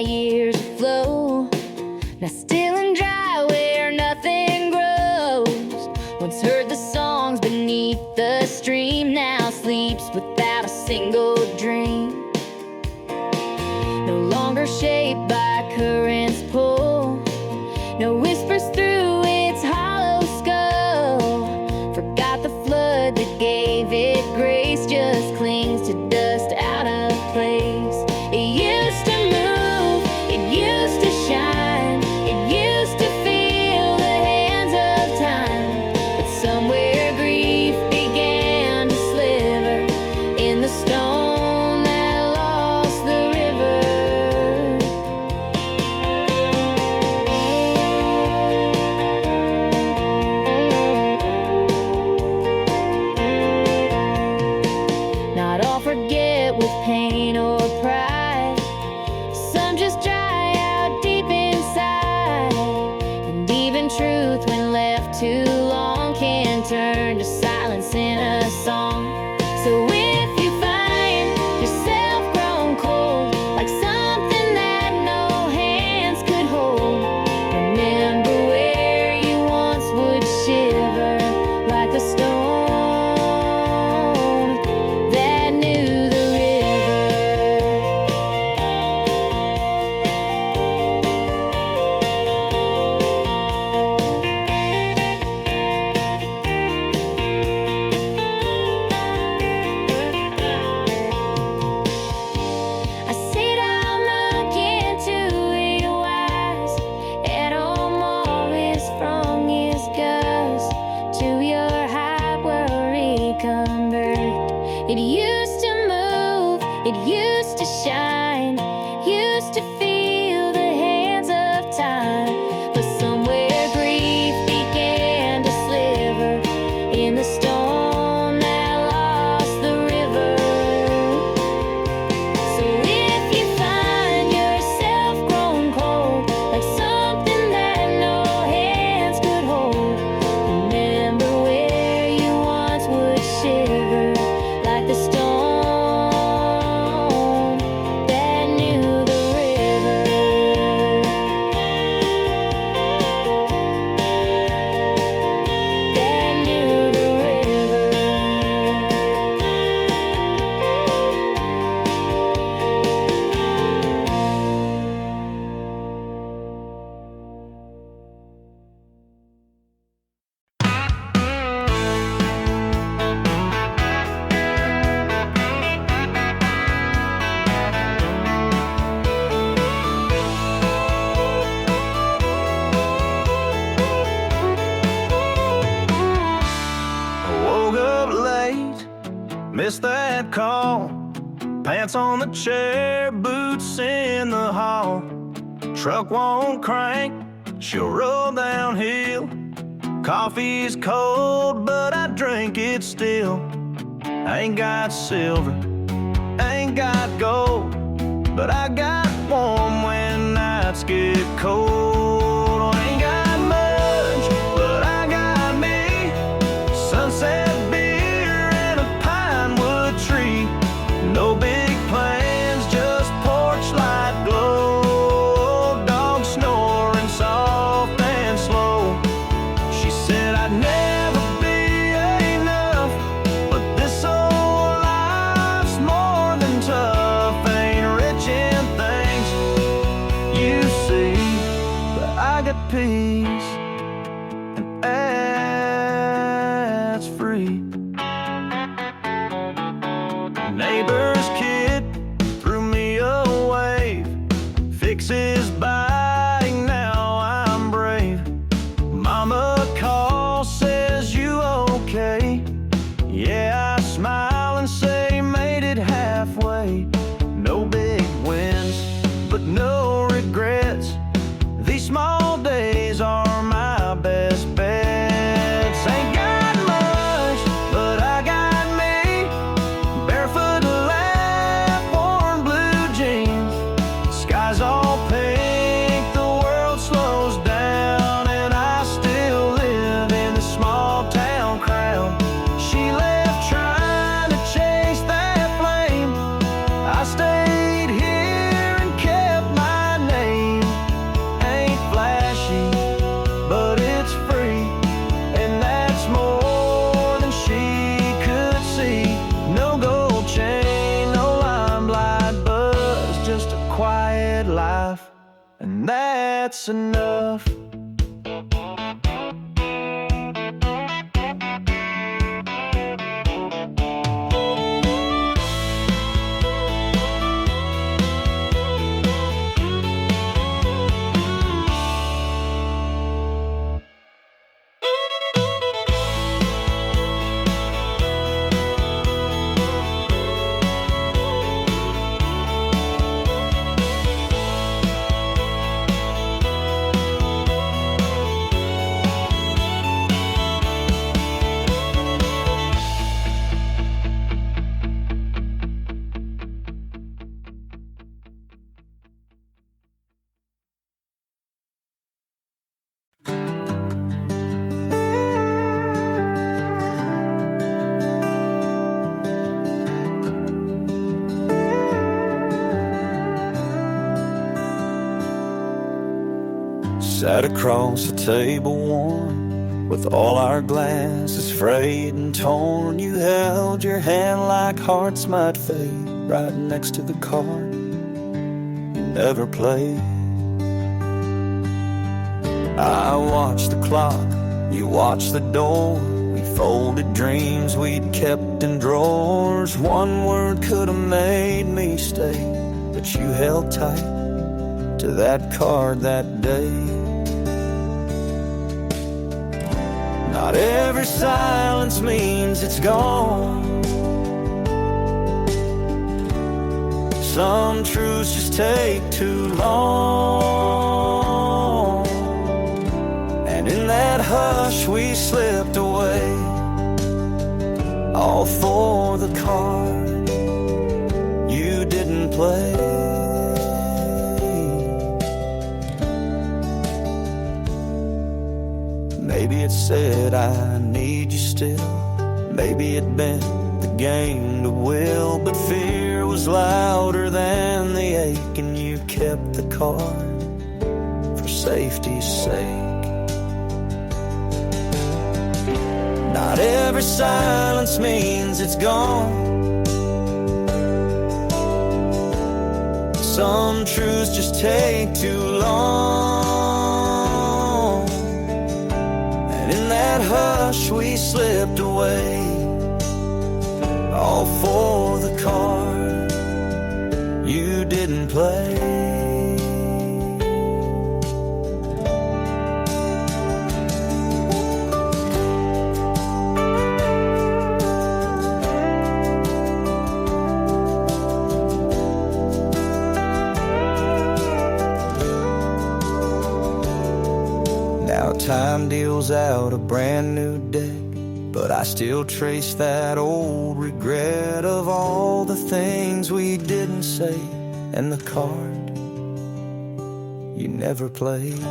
Years of flow, now still and dry where nothing grows. Once heard the songs beneath the stream, now sleeps without a single dream. No longer shaped by current's pull, no whispers through its hollow skull. Forgot the flood that gave it grace, just clings to dust out of place. It used to move, it used to shine, it used that call. Pants on the chair, boots in the hall. Truck won't crank, she'll roll downhill. Coffee's cold, but I drink it still. I ain't got silver, ain't got gold, but I got warm when nights get cold. Ain't got much, but I got me. Sunset beer and a pine wood tree. No big plans, just porch light glow. Dog snoring soft and slow. She said I'd never be enough, but this old life's more than tough. Ain't rich in things you see, but I got peace, and that's free. Neighbor's kid threw me a wave. Fixes bike, now I'm brave. Mama calls, says you okay? Yeah, I smile and say made it halfway. No big wins, but no regrets. These small days are my best bets. Ain't got much, but I got me. Barefoot laugh, worn blue jeans. Sky's all pink, the world slows down, and I still live in the small town crowd. She left trying to chase that flame. I stayed here and kept my name. Ain't flashy, but it's free, and that's more than she could see. No gold chain, no limelight buzz, just a quiet life, and that's enough. Sat across the table warm, with all our glasses frayed and torn. You held your hand like hearts might fade, right next to the card you never played. I watched the clock, you watched the door. We folded dreams we'd kept in drawers. One word could have made me stay, but you held tight to that card that day. Not every silence means it's gone. Some truths just take too long. And in that hush we slipped away, all for the card you didn't play. Maybe it said I need you still. Maybe it bent the game to will, but fear was louder than the ache, and you kept the card for safety's sake. Not every silence means it's gone. Some truths just take too long. And in that hush we slipped away, all for the card you didn't play. Now time deals out a brand new deck, but I still trace that old regret of all the things we didn't say and the card you never played.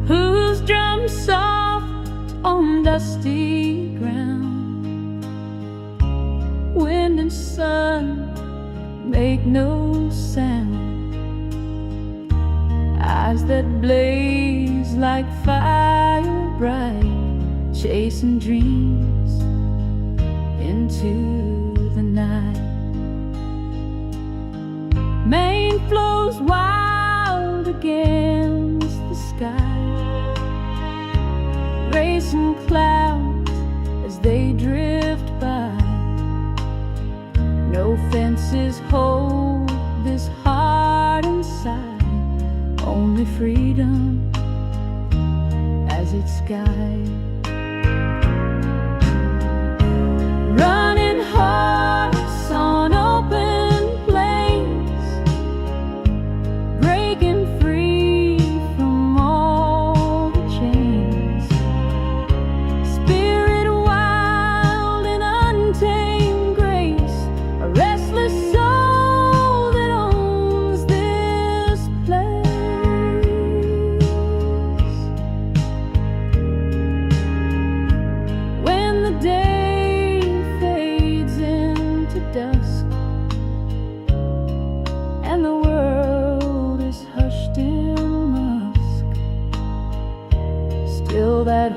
Whose drum soft on dusty ground, wind and sun make no sound, eyes that blaze like fire bright, chasing dreams into the night. Main flows wild against the sky, racing clouds as they drift by. No fences hold this heart inside, only freedom as its guide. Running hearts on open plains, breaking free from all the chains. Spirit wild and untamed grace, a restless soul that owns this place. When the day fades into dusk and the world is hushed in musk, still that